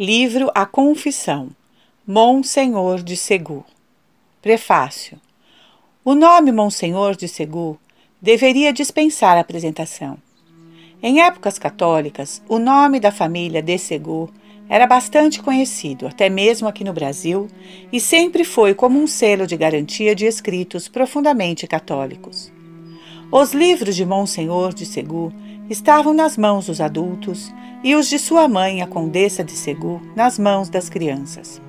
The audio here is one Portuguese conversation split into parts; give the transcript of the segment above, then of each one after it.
Livro A Confissão, Monsenhor de Ségur. Prefácio. O nome Monsenhor de Ségur deveria dispensar a apresentação. Em épocas católicas, o nome da família de Ségur era bastante conhecido, até mesmo aqui no Brasil, e sempre foi como um selo de garantia de escritos profundamente católicos. Os livros de Monsenhor de Ségur estavam nas mãos dos adultos e os de sua mãe, a Condessa de Ségur, nas mãos das crianças.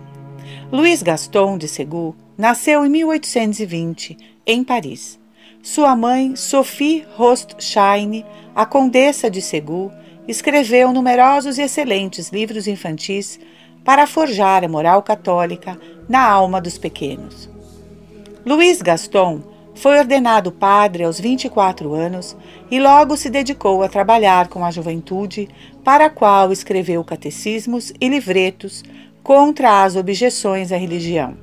Louis Gaston de Ségur nasceu em 1820, em Paris. Sua mãe, Sophie Rothschild, a Condessa de Ségur, escreveu numerosos e excelentes livros infantis para forjar a moral católica na alma dos pequenos. Louis Gaston foi ordenado padre aos 24 anos e logo se dedicou a trabalhar com a juventude, para a qual escreveu catecismos e livretos contra as objeções à religião.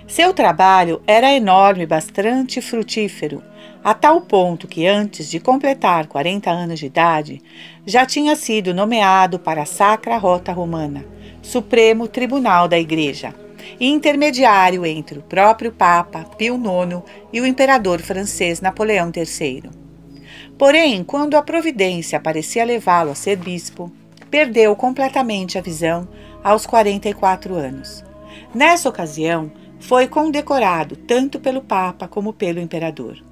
Seu trabalho era enorme e bastante frutífero, a tal ponto que antes de completar 40 anos de idade, já tinha sido nomeado para a Sacra Rota Romana, Supremo Tribunal da Igreja, e intermediário entre o próprio Papa Pio IX e o imperador francês Napoleão III. Porém, quando a providência parecia levá-lo a ser bispo, perdeu completamente a visão aos 44 anos. Nessa ocasião, foi condecorado tanto pelo Papa como pelo imperador.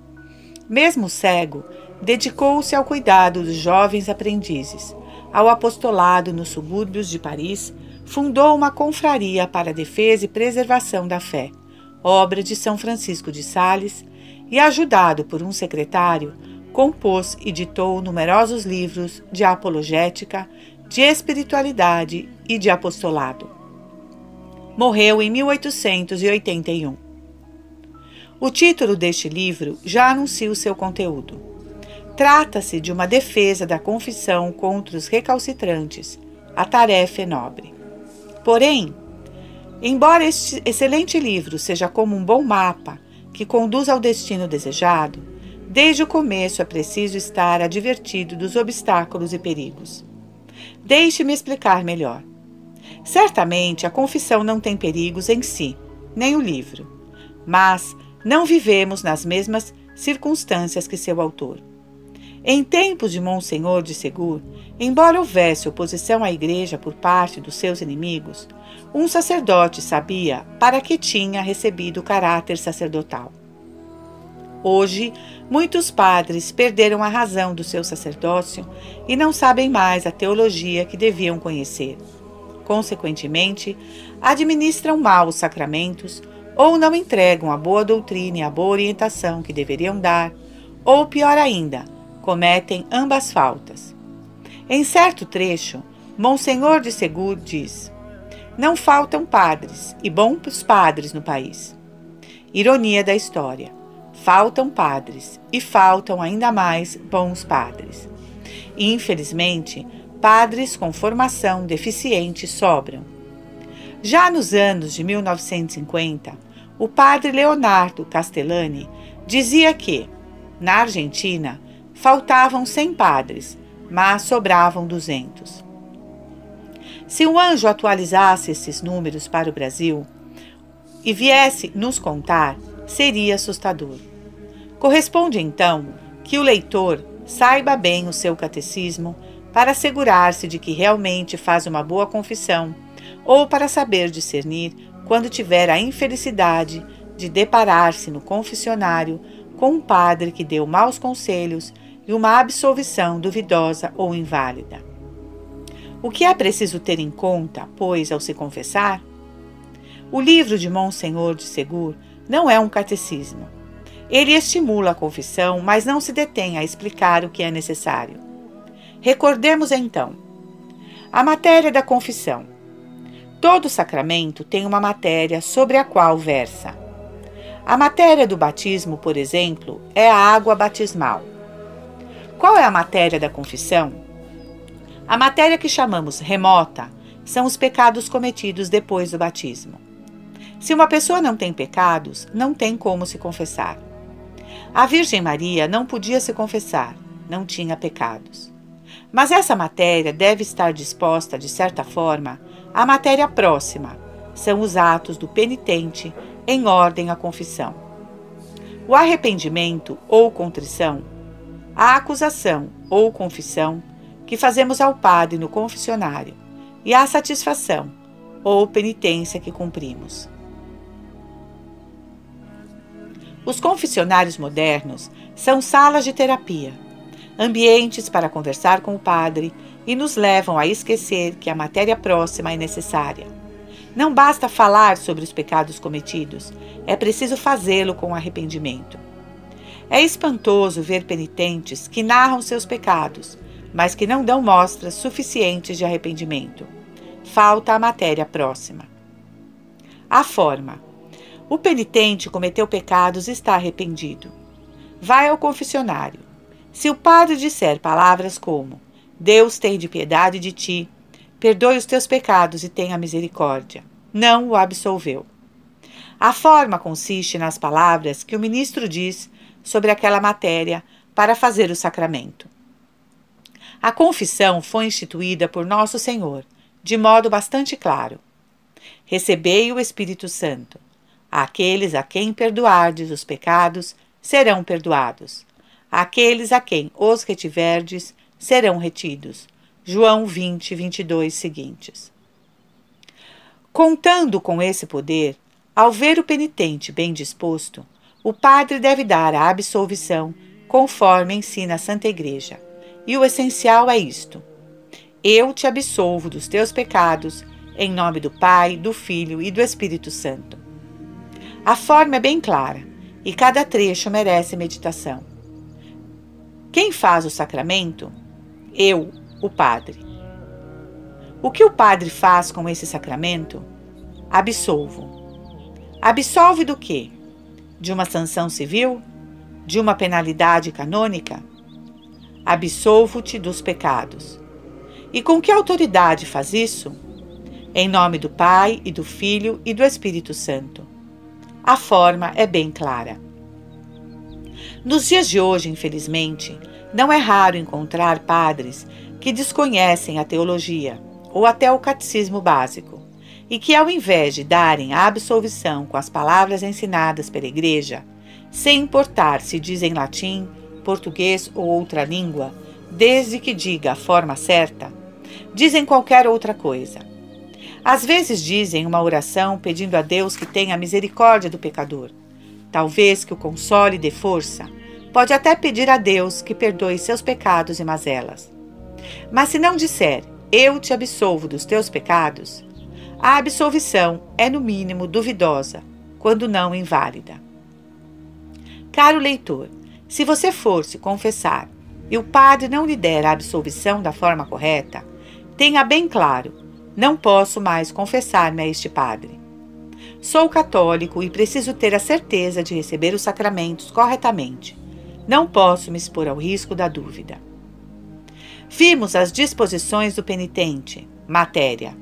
Mesmo cego, dedicou-se ao cuidado dos jovens aprendizes, ao apostolado nos subúrbios de Paris, fundou uma confraria para a defesa e preservação da fé, obra de São Francisco de Sales, e, ajudado por um secretário, compôs e ditou numerosos livros de apologética, de espiritualidade e de apostolado. Morreu em 1881. O título deste livro já anuncia o seu conteúdo. Trata-se de uma defesa da confissão contra os recalcitrantes. A tarefa é nobre. Porém, embora este excelente livro seja como um bom mapa que conduz ao destino desejado, desde o começo é preciso estar advertido dos obstáculos e perigos. Deixe-me explicar melhor. Certamente a confissão não tem perigos em si, nem o livro, mas não vivemos nas mesmas circunstâncias que seu autor. Em tempos de Monsenhor de Ségur, embora houvesse oposição à Igreja por parte dos seus inimigos, um sacerdote sabia para que tinha recebido o caráter sacerdotal. Hoje, muitos padres perderam a razão do seu sacerdócio e não sabem mais a teologia que deviam conhecer. Consequentemente, administram mal os sacramentos ou não entregam a boa doutrina e a boa orientação que deveriam dar, ou pior ainda, cometem ambas faltas. Em certo trecho, Monsenhor de Ségur diz: não faltam padres e bons padres no país. Ironia da história. Faltam padres e faltam ainda mais bons padres. E, infelizmente, padres com formação deficiente sobram. Já nos anos de 1950, o padre Leonardo Castellani dizia que, na Argentina, faltavam 100 padres, mas sobravam 200. Se um anjo atualizasse esses números para o Brasil e viesse nos contar, seria assustador. Corresponde, então, que o leitor saiba bem o seu catecismo para assegurar-se de que realmente faz uma boa confissão ou para saber discernir quando tiver a infelicidade de deparar-se no confessionário com um padre que deu maus conselhos e uma absolvição duvidosa ou inválida. O que é preciso ter em conta, pois, ao se confessar? O livro de Monsenhor de Ségur não é um catecismo. Ele estimula a confissão, mas não se detém a explicar o que é necessário. Recordemos então. A matéria da confissão. Todo sacramento tem uma matéria sobre a qual versa. A matéria do batismo, por exemplo, é a água batismal. Qual é a matéria da confissão? A matéria que chamamos remota são os pecados cometidos depois do batismo. Se uma pessoa não tem pecados, não tem como se confessar. A Virgem Maria não podia se confessar, não tinha pecados. Mas essa matéria deve estar disposta, de certa forma, à matéria próxima. São os atos do penitente em ordem à confissão. O arrependimento ou contrição, a acusação ou confissão que fazemos ao padre no confessionário e a satisfação ou penitência que cumprimos. Os confessionários modernos são salas de terapia, ambientes para conversar com o padre e nos levam a esquecer que a matéria próxima é necessária. Não basta falar sobre os pecados cometidos, é preciso fazê-lo com arrependimento. É espantoso ver penitentes que narram seus pecados, mas que não dão mostras suficientes de arrependimento. Falta a matéria próxima. A forma. O penitente cometeu pecados e está arrependido. Vai ao confessionário. Se o padre disser palavras como Deus tem de piedade de ti, perdoe os teus pecados e tenha misericórdia, não o absolveu. A forma consiste nas palavras que o ministro diz sobre aquela matéria para fazer o sacramento. A confissão foi instituída por Nosso Senhor, de modo bastante claro. Recebei o Espírito Santo. Aqueles a quem perdoardes os pecados serão perdoados. Aqueles a quem os retiverdes serão retidos. João 20, 22 seguintes. Contando com esse poder, ao ver o penitente bem disposto, o padre deve dar a absolvição conforme ensina a Santa Igreja. E o essencial é isto: eu te absolvo dos teus pecados, em nome do Pai, do Filho e do Espírito Santo. A forma é bem clara e cada trecho merece meditação. Quem faz o sacramento? Eu, o padre. O que o padre faz com esse sacramento? Absolvo. Absolve do quê? De uma sanção civil? De uma penalidade canônica? Absolvo-te dos pecados. E com que autoridade faz isso? Em nome do Pai, e do Filho, e do Espírito Santo. A forma é bem clara. Nos dias de hoje, infelizmente, não é raro encontrar padres que desconhecem a teologia, ou até o catecismo básico, e que, ao invés de darem a absolvição com as palavras ensinadas pela Igreja, sem importar se dizem latim, português ou outra língua, desde que diga a forma certa, dizem qualquer outra coisa. Às vezes dizem uma oração pedindo a Deus que tenha misericórdia do pecador, talvez que o console e dê força. Pode até pedir a Deus que perdoe seus pecados e mazelas. Mas se não disser, eu te absolvo dos teus pecados, a absolvição é no mínimo duvidosa, quando não inválida. Caro leitor, se você for se confessar e o padre não lhe der a absolvição da forma correta, tenha bem claro: não posso mais confessar-me a este padre. Sou católico e preciso ter a certeza de receber os sacramentos corretamente. Não posso me expor ao risco da dúvida. Vimos as disposições do penitente, matéria,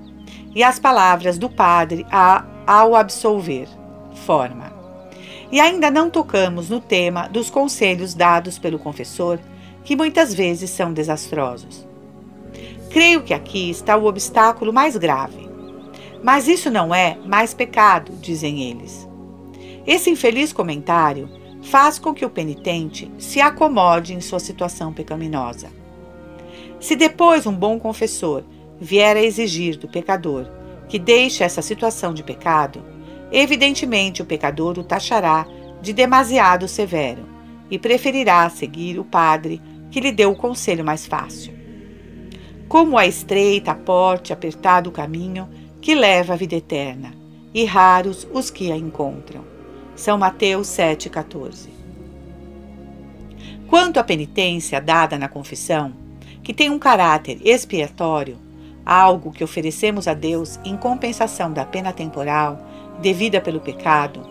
e as palavras do padre ao absolver, forma. E ainda não tocamos no tema dos conselhos dados pelo confessor, que muitas vezes são desastrosos. Creio que aqui está o obstáculo mais grave. Mas isso não é mais pecado, dizem eles. Esse infeliz comentário faz com que o penitente se acomode em sua situação pecaminosa. Se depois um bom confessor vier a exigir do pecador que deixe essa situação de pecado, evidentemente o pecador o taxará de demasiado severo e preferirá seguir o padre que lhe deu o conselho mais fácil. Como a estreita a porta, apertado o caminho que leva à vida eterna, e raros os que a encontram. São Mateus 7,14. Quanto à penitência dada na confissão, que tem um caráter expiatório, algo que oferecemos a Deus em compensação da pena temporal devida pelo pecado,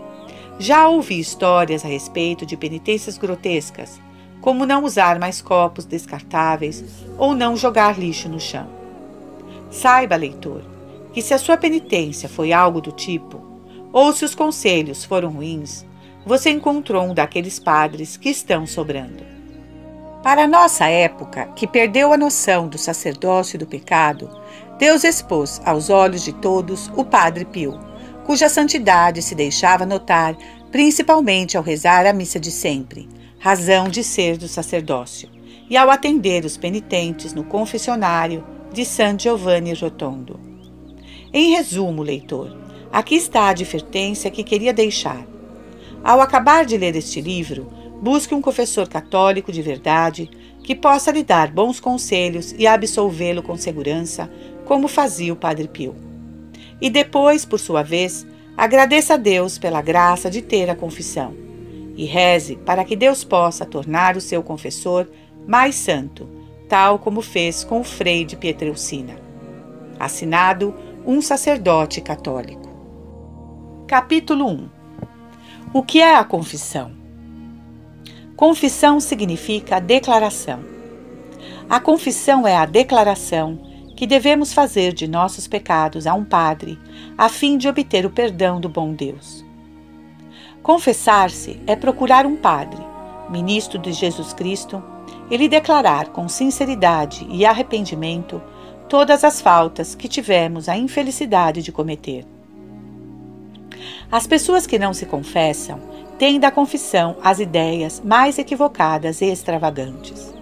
já ouvi histórias a respeito de penitências grotescas, como não usar mais copos descartáveis ou não jogar lixo no chão. Saiba, leitor, que se a sua penitência foi algo do tipo, ou se os conselhos foram ruins, você encontrou um daqueles padres que estão sobrando. Para a nossa época, que perdeu a noção do sacerdócio e do pecado, Deus expôs aos olhos de todos o Padre Pio, cuja santidade se deixava notar principalmente ao rezar a missa de sempre, razão de ser do sacerdócio, e ao atender os penitentes no confessionário de San Giovanni Rotondo. Em resumo, leitor, aqui está a advertência que queria deixar. Ao acabar de ler este livro, busque um confessor católico de verdade que possa lhe dar bons conselhos e absolvê-lo com segurança, como fazia o Padre Pio. E depois, por sua vez, agradeça a Deus pela graça de ter a confissão e reze para que Deus possa tornar o seu confessor mais santo, tal como fez com o Frei de Pietrelcina. Assinado um sacerdote católico. Capítulo 1. O que é a confissão? Confissão significa declaração. A confissão é a declaração que devemos fazer de nossos pecados a um padre, a fim de obter o perdão do bom Deus. Confessar-se é procurar um padre, ministro de Jesus Cristo, e lhe declarar com sinceridade e arrependimento todas as faltas que tivemos a infelicidade de cometer. As pessoas que não se confessam têm da confissão as ideias mais equivocadas e extravagantes.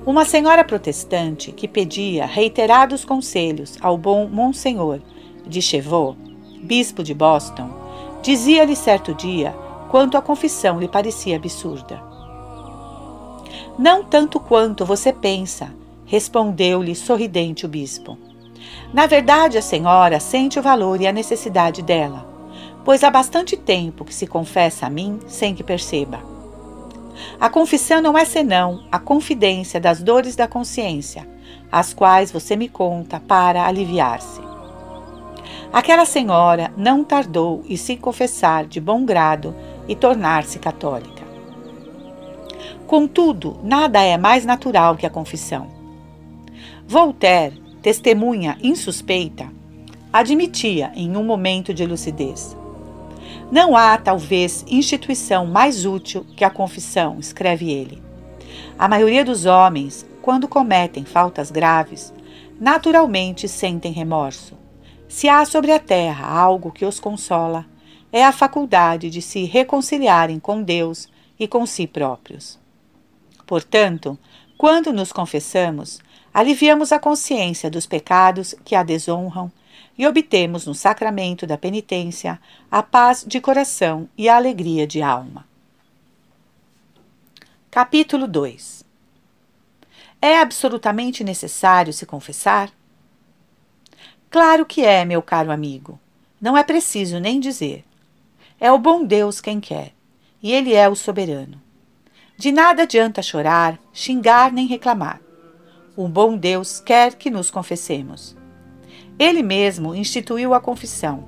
Uma senhora protestante que pedia reiterados conselhos ao bom Monsenhor de Chevaux, bispo de Boston, dizia-lhe certo dia quanto a confissão lhe parecia absurda. Não tanto quanto você pensa, respondeu-lhe sorridente o bispo. Na verdade, a senhora sente o valor e a necessidade dela, pois há bastante tempo que se confessa a mim sem que perceba. A confissão não é senão a confidência das dores da consciência, as quais você me conta para aliviar-se. Aquela senhora não tardou em se confessar de bom grado e tornar-se católica. Contudo, nada é mais natural que a confissão. Voltaire, testemunha insuspeita, admitia em um momento de lucidez: não há, talvez, instituição mais útil que a confissão, escreve ele. A maioria dos homens, quando cometem faltas graves, naturalmente sentem remorso. Se há sobre a terra algo que os consola, é a faculdade de se reconciliarem com Deus e com si próprios. Portanto, quando nos confessamos, aliviamos a consciência dos pecados que a desonram e obtemos no sacramento da penitência a paz de coração e a alegria de alma. Capítulo 2. É absolutamente necessário se confessar? Claro que é, meu caro amigo. Não é preciso nem dizer. É o bom Deus quem quer, e Ele é o soberano. De nada adianta chorar, xingar nem reclamar. O bom Deus quer que nos confessemos. Ele mesmo instituiu a confissão,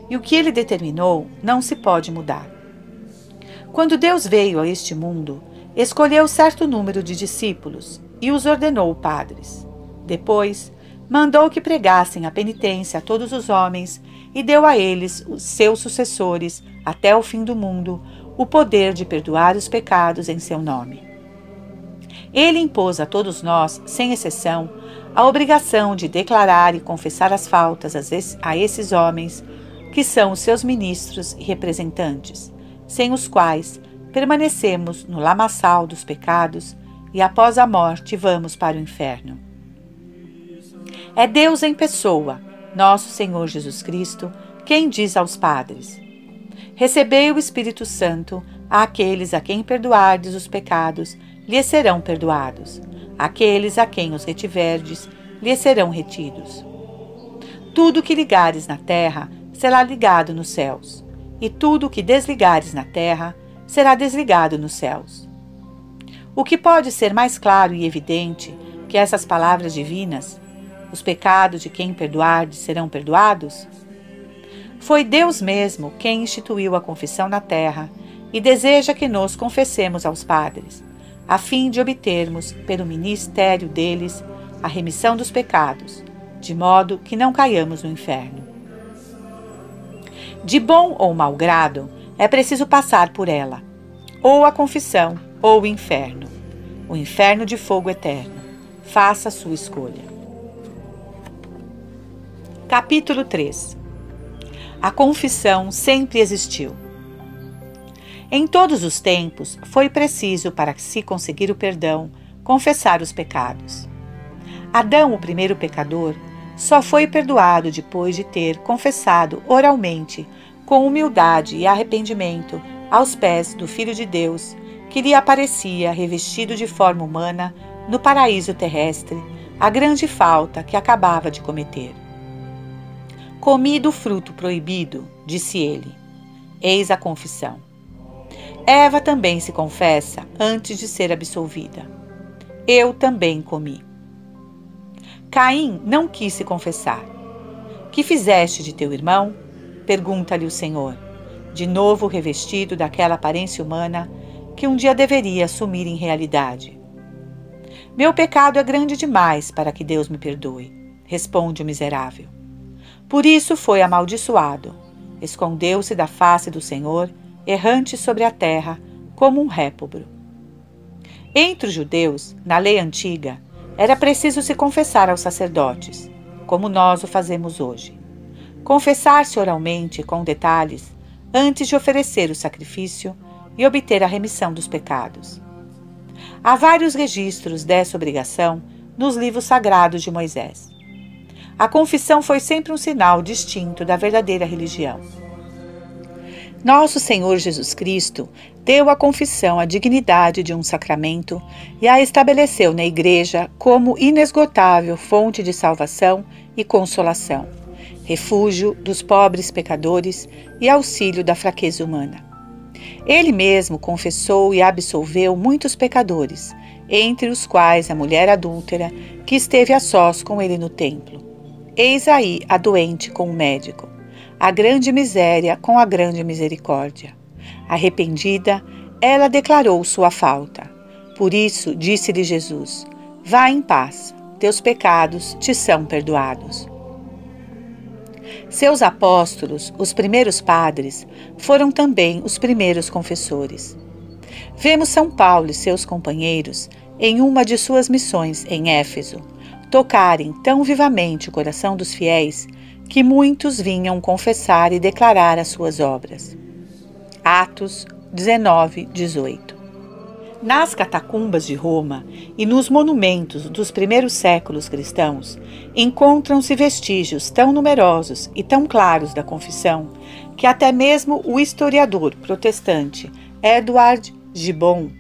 e o que ele determinou não se pode mudar. Quando Deus veio a este mundo, escolheu certo número de discípulos e os ordenou padres. Depois, mandou que pregassem a penitência a todos os homens e deu a eles, os seus sucessores, até o fim do mundo, o poder de perdoar os pecados em seu nome. Ele impôs a todos nós, sem exceção, a obrigação de declarar e confessar as faltas a esses homens, que são os seus ministros e representantes, sem os quais permanecemos no lamaçal dos pecados e após a morte vamos para o inferno. É Deus em pessoa, nosso Senhor Jesus Cristo, quem diz aos padres: recebei o Espírito Santo, àqueles a quem perdoardes os pecados, lhes serão perdoados. Aqueles a quem os retiverdes, lhes serão retidos. Tudo o que ligares na terra será ligado nos céus, e tudo o que desligares na terra será desligado nos céus. O que pode ser mais claro e evidente que essas palavras divinas? Os pecados de quem perdoardes serão perdoados? Foi Deus mesmo quem instituiu a confissão na terra e deseja que nos confessemos aos padres, a fim de obtermos, pelo ministério deles, a remissão dos pecados, de modo que não caiamos no inferno. De bom ou mau grado, é preciso passar por ela, ou a confissão ou o inferno. o inferno de fogo eterno. Faça a sua escolha. Capítulo 3. A confissão sempre existiu. Em todos os tempos, foi preciso, para se conseguir o perdão, confessar os pecados. Adão, o primeiro pecador, só foi perdoado depois de ter confessado oralmente, com humildade e arrependimento, aos pés do Filho de Deus, que lhe aparecia revestido de forma humana no paraíso terrestre, a grande falta que acabava de cometer. Comi do fruto proibido, disse ele. Eis a confissão. Eva também se confessa antes de ser absolvida. Eu também comi. Caim não quis se confessar. Que fizeste de teu irmão? Pergunta-lhe o Senhor, de novo revestido daquela aparência humana que um dia deveria assumir em realidade. Meu pecado é grande demais para que Deus me perdoe, responde o miserável. Por isso foi amaldiçoado. Escondeu-se da face do Senhor, errante sobre a terra, como um réprobro. Entre os judeus, na lei antiga, era preciso se confessar aos sacerdotes, como nós o fazemos hoje. Confessar-se oralmente, com detalhes, antes de oferecer o sacrifício e obter a remissão dos pecados. Há vários registros dessa obrigação nos livros sagrados de Moisés. A confissão foi sempre um sinal distinto da verdadeira religião. Nosso Senhor Jesus Cristo deu à confissão a dignidade de um sacramento e a estabeleceu na Igreja como inesgotável fonte de salvação e consolação, refúgio dos pobres pecadores e auxílio da fraqueza humana. Ele mesmo confessou e absolveu muitos pecadores, entre os quais a mulher adúltera que esteve a sós com ele no templo. Eis aí a doente com o médico, a grande miséria com a grande misericórdia. Arrependida, ela declarou sua falta. Por isso, disse-lhe Jesus: vá em paz, teus pecados te são perdoados. Seus apóstolos, os primeiros padres, foram também os primeiros confessores. Vemos São Paulo e seus companheiros, em uma de suas missões em Éfeso, tocarem tão vivamente o coração dos fiéis que muitos vinham confessar e declarar as suas obras. Atos 19, 18. Nas catacumbas de Roma e nos monumentos dos primeiros séculos cristãos, encontram-se vestígios tão numerosos e tão claros da confissão que até mesmo o historiador protestante Edward Gibbon,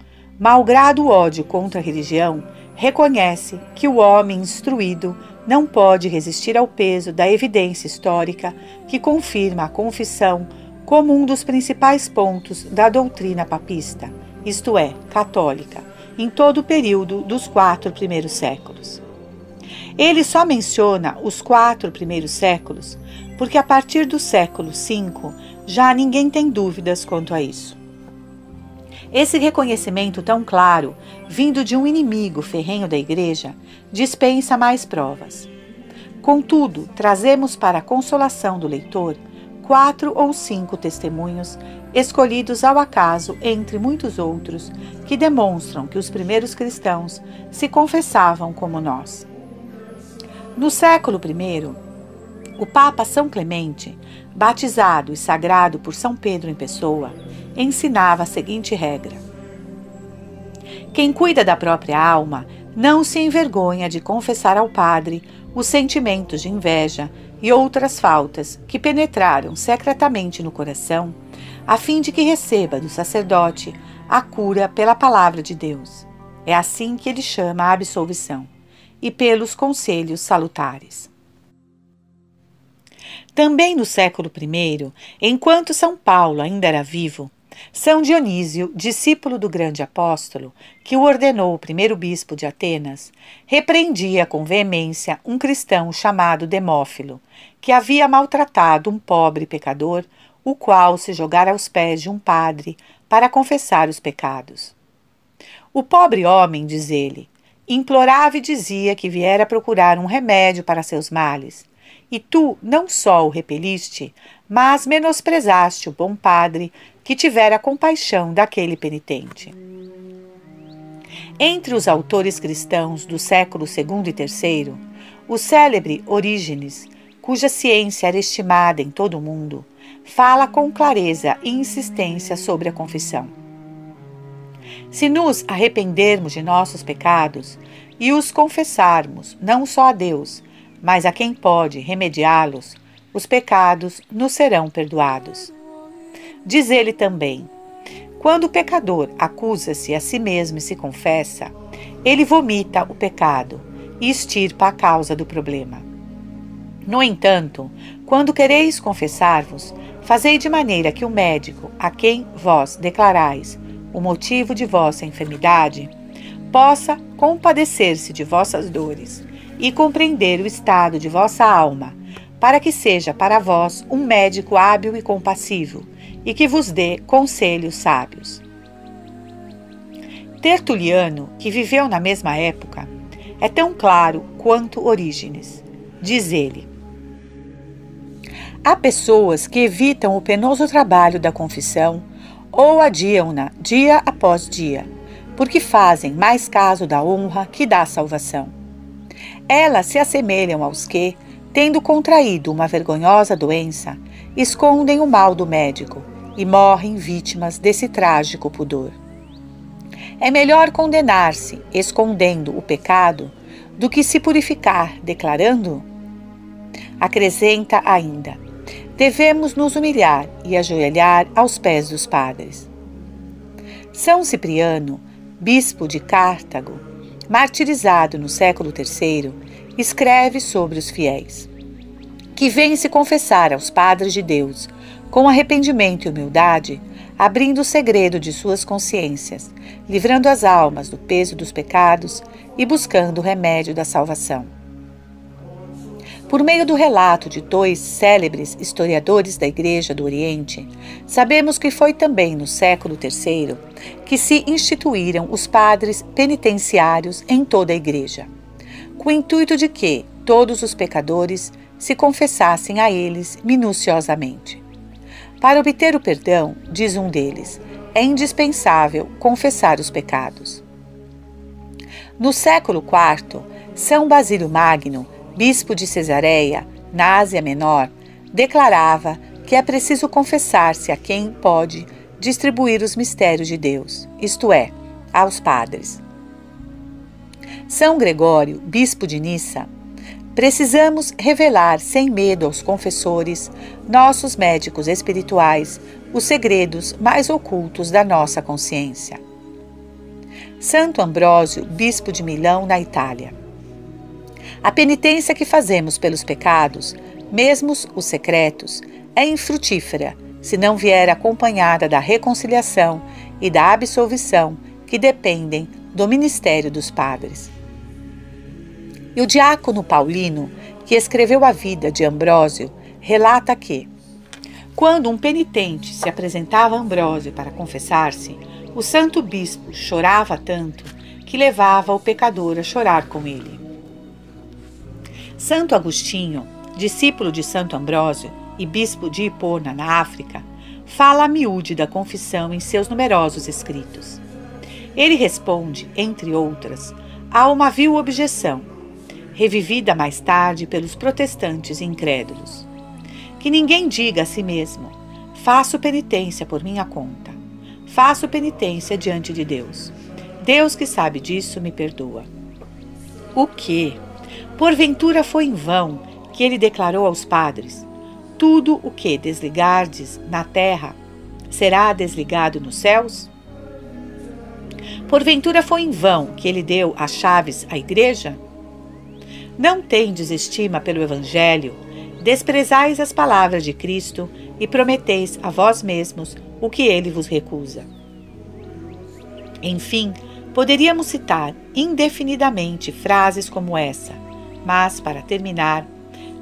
malgrado o ódio contra a religião, reconhece que o homem instruído não pode resistir ao peso da evidência histórica que confirma a confissão como um dos principais pontos da doutrina papista, isto é, católica, em todo o período dos 4 primeiros séculos. Ele só menciona os 4 primeiros séculos porque a partir do século V já ninguém tem dúvidas quanto a isso. Esse reconhecimento tão claro, vindo de um inimigo ferrenho da Igreja, dispensa mais provas. Contudo, trazemos para a consolação do leitor 4 ou 5 testemunhos, escolhidos ao acaso entre muitos outros, que demonstram que os primeiros cristãos se confessavam como nós. No século I, o Papa São Clemente, batizado e sagrado por São Pedro em pessoa, ensinava a seguinte regra: quem cuida da própria alma não se envergonha de confessar ao padre os sentimentos de inveja e outras faltas que penetraram secretamente no coração, a fim de que receba do sacerdote a cura pela palavra de Deus. É assim que ele chama a absolvição, e pelos conselhos salutares. Também no século I, enquanto São Paulo ainda era vivo, São Dionísio, discípulo do grande apóstolo, que o ordenou o primeiro bispo de Atenas, repreendia com veemência um cristão chamado Demófilo, que havia maltratado um pobre pecador, o qual se jogara aos pés de um padre para confessar os pecados. O pobre homem, diz ele, implorava e dizia que viera procurar um remédio para seus males, e tu não só o repeliste, mas menosprezaste o bom padre que tivera compaixão daquele penitente. Entre os autores cristãos do século II e III, o célebre Orígenes, cuja ciência era estimada em todo o mundo, fala com clareza e insistência sobre a confissão. Se nos arrependermos de nossos pecados e os confessarmos não só a Deus, mas a quem pode remediá-los, os pecados nos serão perdoados. Diz ele também: quando o pecador acusa-se a si mesmo e se confessa, ele vomita o pecado e extirpa a causa do problema. No entanto, quando quereis confessar-vos, fazei de maneira que o médico, a quem vós declarais o motivo de vossa enfermidade, possa compadecer-se de vossas dores e compreender o estado de vossa alma, para que seja para vós um médico hábil e compassivo, e que vos dê conselhos sábios. Tertuliano, que viveu na mesma época, é tão claro quanto Orígenes. Diz ele: há pessoas que evitam o penoso trabalho da confissão ou adiam-na dia após dia, porque fazem mais caso da honra que da salvação. Elas se assemelham aos que, tendo contraído uma vergonhosa doença, escondem o mal do médico e morrem vítimas desse trágico pudor. É melhor condenar-se escondendo o pecado do que se purificar declarando? Acrescenta ainda: devemos nos humilhar e ajoelhar aos pés dos padres. São Cipriano, bispo de Cartago, martirizado no século III, escreve sobre os fiéis, que vêm se confessar aos padres de Deus, com arrependimento e humildade, abrindo o segredo de suas consciências, livrando as almas do peso dos pecados e buscando o remédio da salvação. Por meio do relato de dois célebres historiadores da Igreja do Oriente, sabemos que foi também no século III que se instituíram os padres penitenciários em toda a Igreja, com o intuito de que todos os pecadores se confessassem a eles minuciosamente. Para obter o perdão, diz um deles, é indispensável confessar os pecados. No século IV, São Basílio Magno, bispo de Cesareia, na Ásia Menor, declarava que é preciso confessar-se a quem pode distribuir os mistérios de Deus, isto é, aos padres. São Gregório, bispo de Nissa: precisamos revelar sem medo aos confessores, nossos médicos espirituais, os segredos mais ocultos da nossa consciência. Santo Ambrósio, bispo de Milão, na Itália: a penitência que fazemos pelos pecados, mesmo os secretos, é infrutífera se não vier acompanhada da reconciliação e da absolvição que dependem do ministério dos padres. E o diácono Paulino, que escreveu a vida de Ambrósio, relata que, quando um penitente se apresentava a Ambrósio para confessar-se, o santo bispo chorava tanto que levava o pecador a chorar com ele. Santo Agostinho, discípulo de Santo Ambrósio e bispo de Hipona, na África, fala a miúde da confissão em seus numerosos escritos. Ele responde, entre outras, a uma vil objeção, revivida mais tarde pelos protestantes incrédulos: que ninguém diga a si mesmo: faço penitência por minha conta, faço penitência diante de Deus. Deus, que sabe disso, me perdoa. O quê? Porventura foi em vão que ele declarou aos padres: tudo o que desligardes na terra será desligado nos céus? Porventura foi em vão que ele deu as chaves à igreja? Não tendes estima pelo Evangelho, desprezais as palavras de Cristo e prometeis a vós mesmos o que ele vos recusa. Enfim, poderíamos citar indefinidamente frases como essa, mas, para terminar,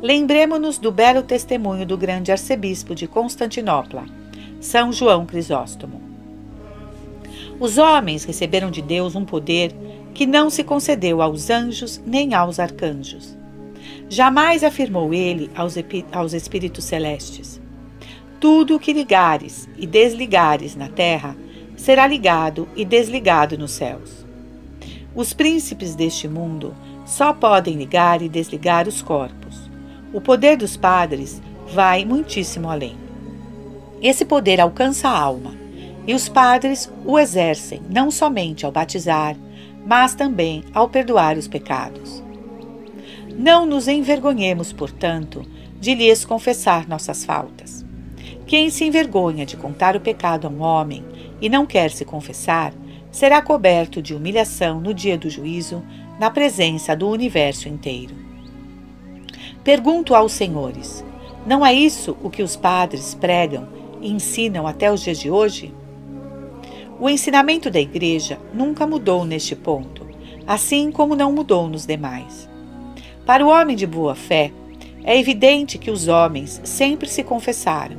lembremo-nos do belo testemunho do grande arcebispo de Constantinopla, São João Crisóstomo. Os homens receberam de Deus um poder que não se concedeu aos anjos nem aos arcanjos. Jamais afirmou ele aos espíritos celestes: tudo o que ligares e desligares na terra será ligado e desligado nos céus. Os príncipes deste mundo só podem ligar e desligar os corpos. O poder dos padres vai muitíssimo além. Esse poder alcança a alma, e os padres o exercem não somente ao batizar, mas também ao perdoar os pecados. Não nos envergonhemos, portanto, de lhes confessar nossas faltas. Quem se envergonha de contar o pecado a um homem e não quer se confessar, será coberto de humilhação no dia do juízo, na presença do universo inteiro. Pergunto aos senhores: não é isso o que os padres pregam e ensinam até os dias de hoje? O ensinamento da Igreja nunca mudou neste ponto, assim como não mudou nos demais. Para o homem de boa fé, é evidente que os homens sempre se confessaram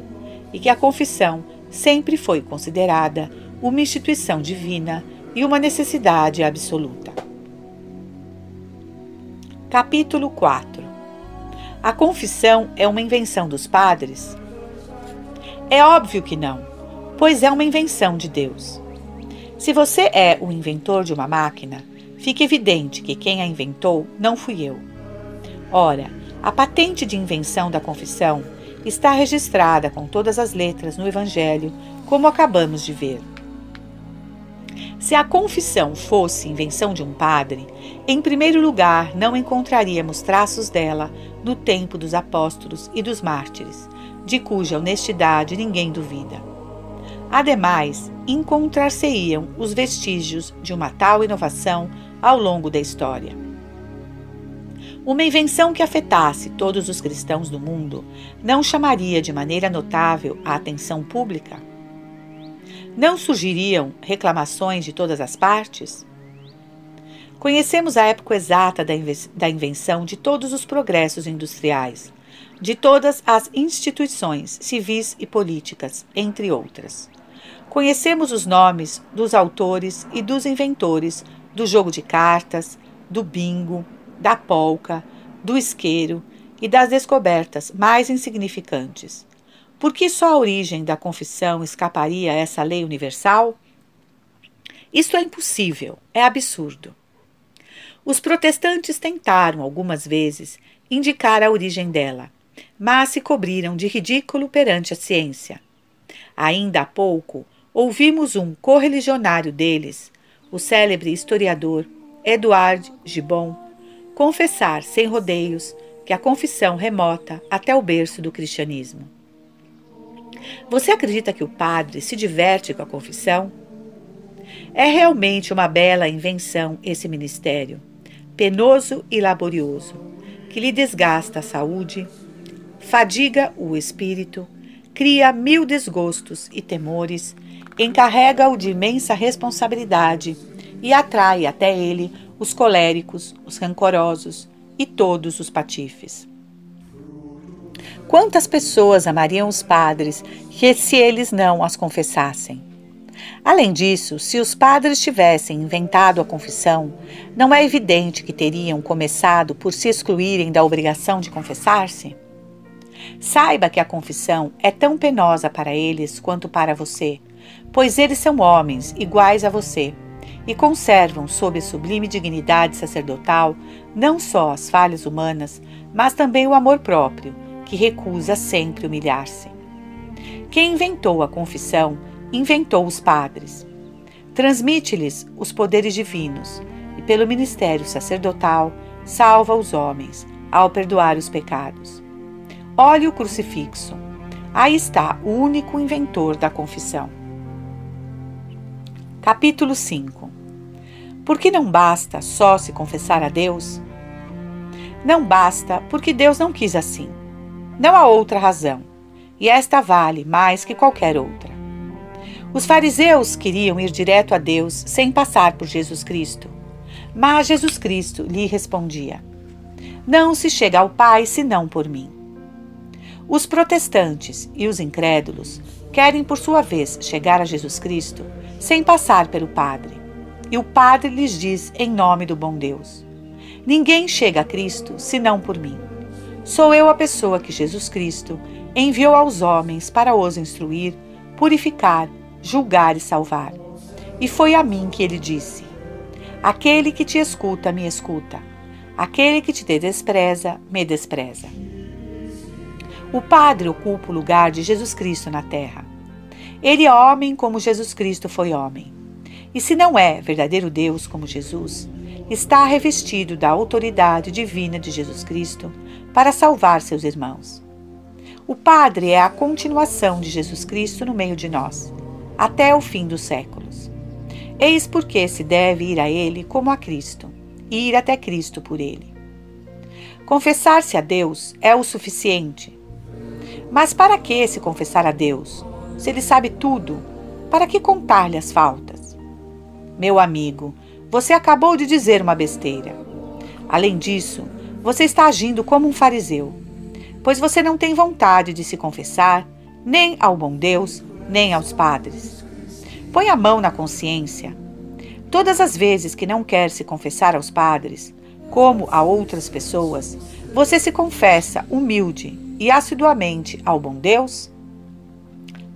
e que a confissão sempre foi considerada uma instituição divina e uma necessidade absoluta. Capítulo 4. A confissão é uma invenção dos padres? É óbvio que não, pois é uma invenção de Deus. Se você é o inventor de uma máquina, fica evidente que quem a inventou não fui eu. Ora, a patente de invenção da confissão está registrada com todas as letras no Evangelho, como acabamos de ver. Se a confissão fosse invenção de um padre, em primeiro lugar não encontraríamos traços dela no tempo dos apóstolos e dos mártires, de cuja honestidade ninguém duvida. Ademais, encontrar-se-iam os vestígios de uma tal inovação ao longo da história. Uma invenção que afetasse todos os cristãos do mundo não chamaria de maneira notável a atenção pública? Não surgiriam reclamações de todas as partes? Conhecemos a época exata da invenção de todos os progressos industriais, de todas as instituições civis e políticas, entre outras. Conhecemos os nomes dos autores e dos inventores do jogo de cartas, do bingo, da polca, do isqueiro e das descobertas mais insignificantes. Por que só a origem da confissão escaparia a essa lei universal? Isto é impossível, é absurdo. Os protestantes tentaram algumas vezes indicar a origem dela, mas se cobriram de ridículo perante a ciência. Ainda há pouco, ouvimos um correligionário deles, o célebre historiador Edouard Gibbon, confessar sem rodeios que a confissão remota até o berço do cristianismo. Você acredita que o padre se diverte com a confissão? É realmente uma bela invenção esse ministério, penoso e laborioso, que lhe desgasta a saúde, fadiga o espírito, cria 1000 desgostos e temores, encarrega-o de imensa responsabilidade e atrai até ele os coléricos, os rancorosos e todos os patifes. Quantas pessoas amariam os padres se eles não as confessassem? Além disso, se os padres tivessem inventado a confissão, não é evidente que teriam começado por se excluírem da obrigação de confessar-se? Saiba que a confissão é tão penosa para eles quanto para você, pois eles são homens iguais a você e conservam sob sublime dignidade sacerdotal não só as falhas humanas, mas também o amor próprio, que recusa sempre humilhar-se. Quem inventou a confissão, inventou os padres. Transmite-lhes os poderes divinos e, pelo ministério sacerdotal, salva os homens ao perdoar os pecados. Olhe o crucifixo. Aí está o único inventor da confissão. Capítulo 5. Por que não basta só se confessar a Deus? Não basta porque Deus não quis assim. Não há outra razão, e esta vale mais que qualquer outra. Os fariseus queriam ir direto a Deus sem passar por Jesus Cristo, mas Jesus Cristo lhe respondia: não se chega ao Pai senão por mim. Os protestantes e os incrédulos querem por sua vez chegar a Jesus Cristo sem passar pelo Padre, e o Padre lhes diz em nome do bom Deus: ninguém chega a Cristo senão por mim. Sou eu a pessoa que Jesus Cristo enviou aos homens para os instruir, purificar, julgar e salvar. E foi a mim que ele disse: Aquele que te escuta, me escuta. Aquele que te despreza, me despreza. O Padre ocupa o lugar de Jesus Cristo na terra. Ele é homem como Jesus Cristo foi homem. E se não é verdadeiro Deus como Jesus, está revestido da autoridade divina de Jesus Cristo para salvar seus irmãos. O Padre é a continuação de Jesus Cristo no meio de nós, até o fim dos séculos. Eis porque se deve ir a Ele como a Cristo, e ir até Cristo por Ele. Confessar-se a Deus é o suficiente. Mas para que se confessar a Deus? Se Ele sabe tudo, para que contar-lhe as faltas? Meu amigo, você acabou de dizer uma besteira. Além disso, você está agindo como um fariseu, pois você não tem vontade de se confessar nem ao bom Deus, nem aos padres. Põe a mão na consciência. Todas as vezes que não quer se confessar aos padres, como a outras pessoas, você se confessa humilde e assiduamente ao bom Deus?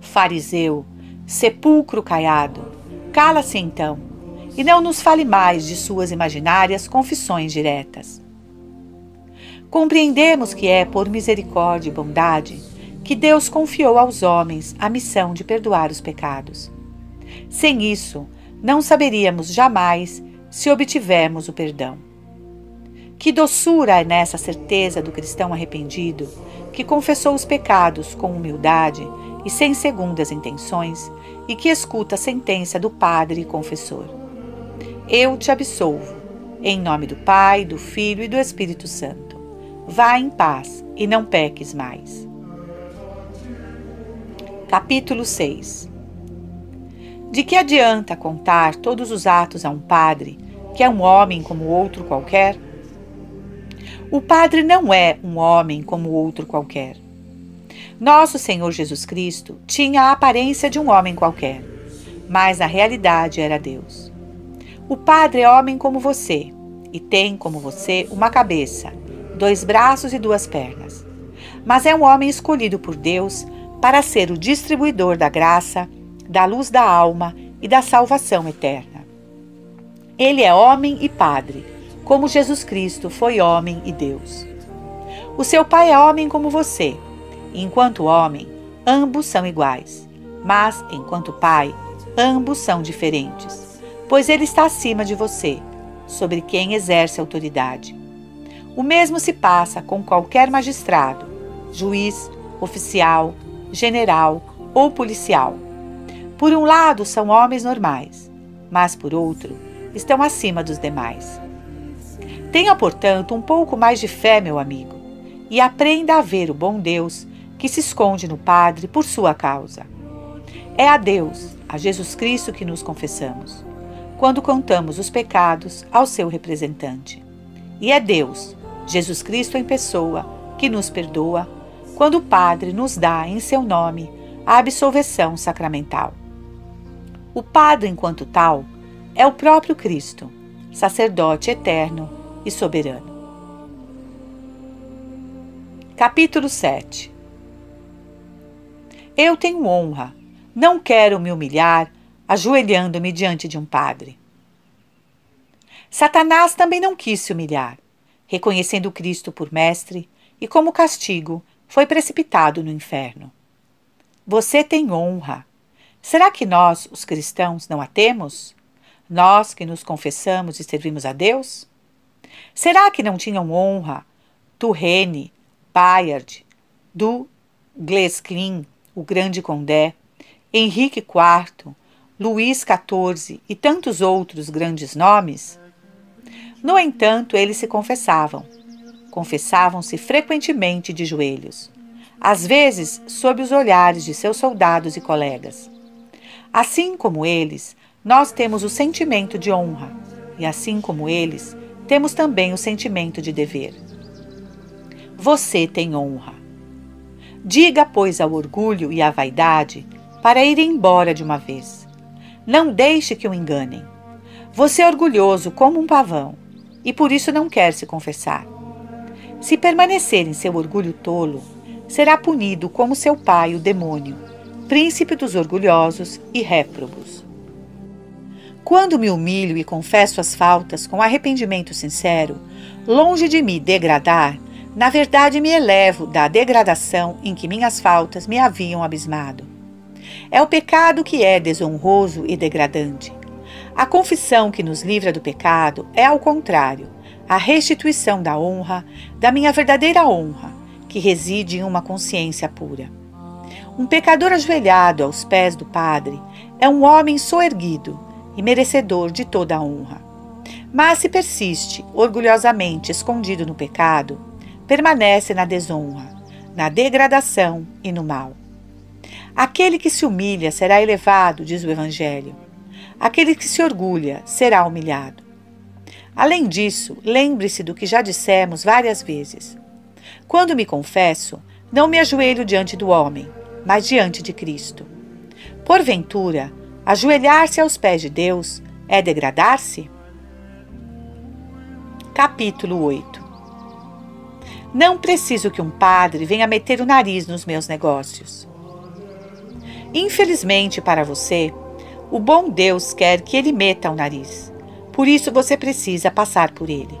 Fariseu, sepulcro caiado, cala-se então, e não nos fale mais de suas imaginárias confissões diretas. Compreendemos que é por misericórdia e bondade que Deus confiou aos homens a missão de perdoar os pecados. Sem isso, não saberíamos jamais se obtivemos o perdão. Que doçura é nessa certeza do cristão arrependido, que confessou os pecados com humildade e sem segundas intenções, e que escuta a sentença do Padre e confessor. Eu te absolvo, em nome do Pai, do Filho e do Espírito Santo. Vá em paz e não peques mais. Capítulo 6. De que adianta contar todos os atos a um padre, que é um homem como outro qualquer? O padre não é um homem como outro qualquer. Nosso Senhor Jesus Cristo tinha a aparência de um homem qualquer, mas na realidade era Deus. O padre é homem como você, e tem como você uma cabeça, 2 braços e 2 pernas. Mas é um homem escolhido por Deus para ser o distribuidor da graça, da luz da alma e da salvação eterna. Ele é homem e padre, como Jesus Cristo foi homem e Deus. O seu pai é homem como você, e enquanto homem, ambos são iguais, mas enquanto pai, ambos são diferentes, pois ele está acima de você, sobre quem exerce autoridade. O mesmo se passa com qualquer magistrado, juiz, oficial, general ou policial. Por um lado, são homens normais, mas por outro, estão acima dos demais. Tenha, portanto, um pouco mais de fé, meu amigo, e aprenda a ver o bom Deus que se esconde no Padre por sua causa. É a Deus, a Jesus Cristo, que nos confessamos, quando contamos os pecados ao seu representante. E é Deus, Jesus Cristo em pessoa, que nos perdoa, quando o Padre nos dá em seu nome a absolvição sacramental. O Padre, enquanto tal, é o próprio Cristo, sacerdote eterno e soberano. Capítulo 7. Eu tenho honra, não quero me humilhar, ajoelhando-me diante de um padre. Satanás também não quis se humilhar, reconhecendo Cristo por mestre, e como castigo, foi precipitado no inferno. Você tem honra. Será que nós, os cristãos, não a temos? Nós que nos confessamos e servimos a Deus? Será que não tinham honra Turenne, Bayard, du Guesclin, o grande condé, Henrique IV, Luís XIV e tantos outros grandes nomes? No entanto, eles se confessavam. Confessavam-se frequentemente de joelhos, às vezes sob os olhares de seus soldados e colegas. Assim como eles, nós temos o sentimento de honra, e assim como eles, temos também o sentimento de dever. Você tem honra. Diga, pois, ao orgulho e à vaidade para ir embora de uma vez. Não deixe que o enganem. Você é orgulhoso como um pavão, e por isso não quer se confessar. Se permanecer em seu orgulho tolo, será punido como seu pai, o demônio, príncipe dos orgulhosos e réprobos. Quando me humilho e confesso as faltas com arrependimento sincero, longe de me degradar, na verdade me elevo da degradação em que minhas faltas me haviam abismado. É o pecado que é desonroso e degradante. A confissão que nos livra do pecado é, ao contrário, a restituição da honra, da minha verdadeira honra, que reside em uma consciência pura. Um pecador ajoelhado aos pés do Padre é um homem soerguido e merecedor de toda a honra. Mas se persiste orgulhosamente escondido no pecado, permanece na desonra, na degradação e no mal. Aquele que se humilha será elevado, diz o Evangelho. Aquele que se orgulha será humilhado. Além disso, lembre-se do que já dissemos várias vezes. Quando me confesso, não me ajoelho diante do homem, mas diante de Cristo. Porventura, ajoelhar-se aos pés de Deus é degradar-se? Capítulo 8. Não preciso que um padre venha meter o nariz nos meus negócios. Infelizmente para você, o bom Deus quer que ele meta o nariz. Por isso você precisa passar por ele.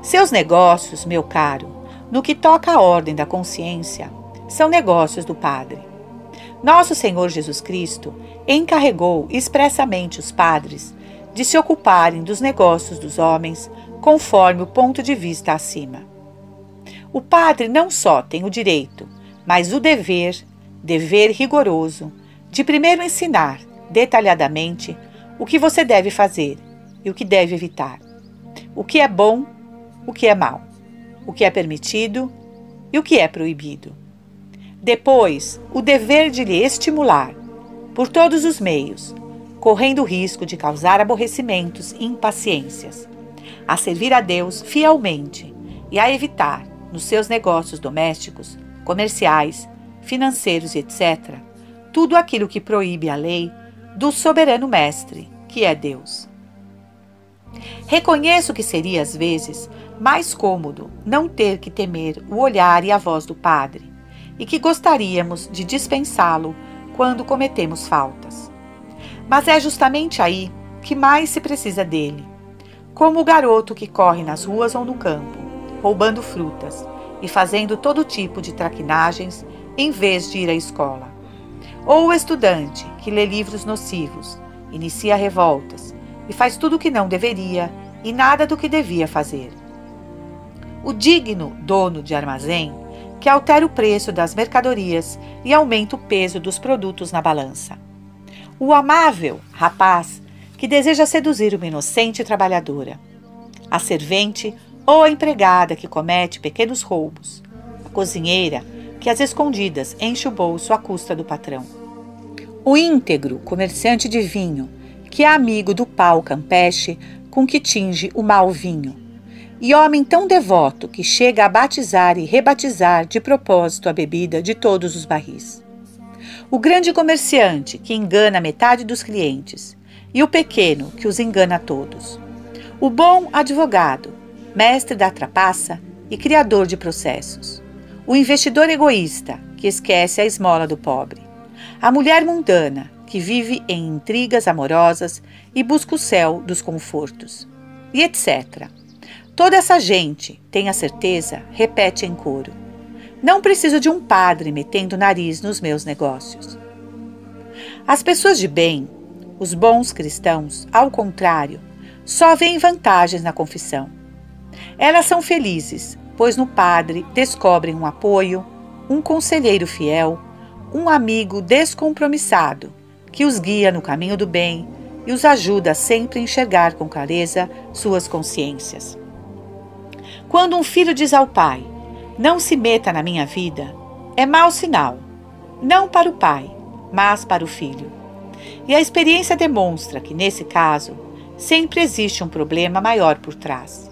Seus negócios, meu caro, no que toca à ordem da consciência, são negócios do Padre. Nosso Senhor Jesus Cristo encarregou expressamente os padres de se ocuparem dos negócios dos homens conforme o ponto de vista acima. O padre não só tem o direito, mas o dever rigoroso, de primeiro ensinar detalhadamente o que você deve fazer e o que deve evitar, o que é bom, o que é mal, o que é permitido e o que é proibido. Depois, o dever de lhe estimular, por todos os meios, correndo o risco de causar aborrecimentos e impaciências, a servir a Deus fielmente e a evitar, nos seus negócios domésticos, comerciais, financeiros e etc., tudo aquilo que proíbe a lei do soberano mestre, que é Deus. Reconheço que seria, às vezes, mais cômodo não ter que temer o olhar e a voz do Padre, e que gostaríamos de dispensá-lo quando cometemos faltas. Mas é justamente aí que mais se precisa dele, como o garoto que corre nas ruas ou no campo, roubando frutas e fazendo todo tipo de traquinagens em vez de ir à escola. Ou o estudante que lê livros nocivos, inicia revoltas e faz tudo o que não deveria e nada do que devia fazer. O digno dono de armazém que altera o preço das mercadorias e aumenta o peso dos produtos na balança. O amável rapaz que deseja seduzir uma inocente trabalhadora. A servente ou a empregada que comete pequenos roubos. A cozinheira que às escondidas enche o bolso à custa do patrão. O íntegro comerciante de vinho, que é amigo do pau campeche com que tinge o mau vinho, e homem tão devoto que chega a batizar e rebatizar de propósito a bebida de todos os barris. O grande comerciante que engana metade dos clientes, e o pequeno que os engana a todos. O bom advogado, mestre da trapaça e criador de processos. O investidor egoísta, que esquece a esmola do pobre. A mulher mundana, que vive em intrigas amorosas e busca o céu dos confortos. E etc. Toda essa gente, tenha certeza, repete em coro. Não preciso de um padre metendo o nariz nos meus negócios. As pessoas de bem, os bons cristãos, ao contrário, só veem vantagens na confissão. Elas são felizes, pois no padre descobrem um apoio, um conselheiro fiel, um amigo descompromissado, que os guia no caminho do bem e os ajuda a sempre a enxergar com clareza suas consciências. Quando um filho diz ao pai, não se meta na minha vida, é mau sinal, não para o pai, mas para o filho. E a experiência demonstra que, nesse caso, sempre existe um problema maior por trás.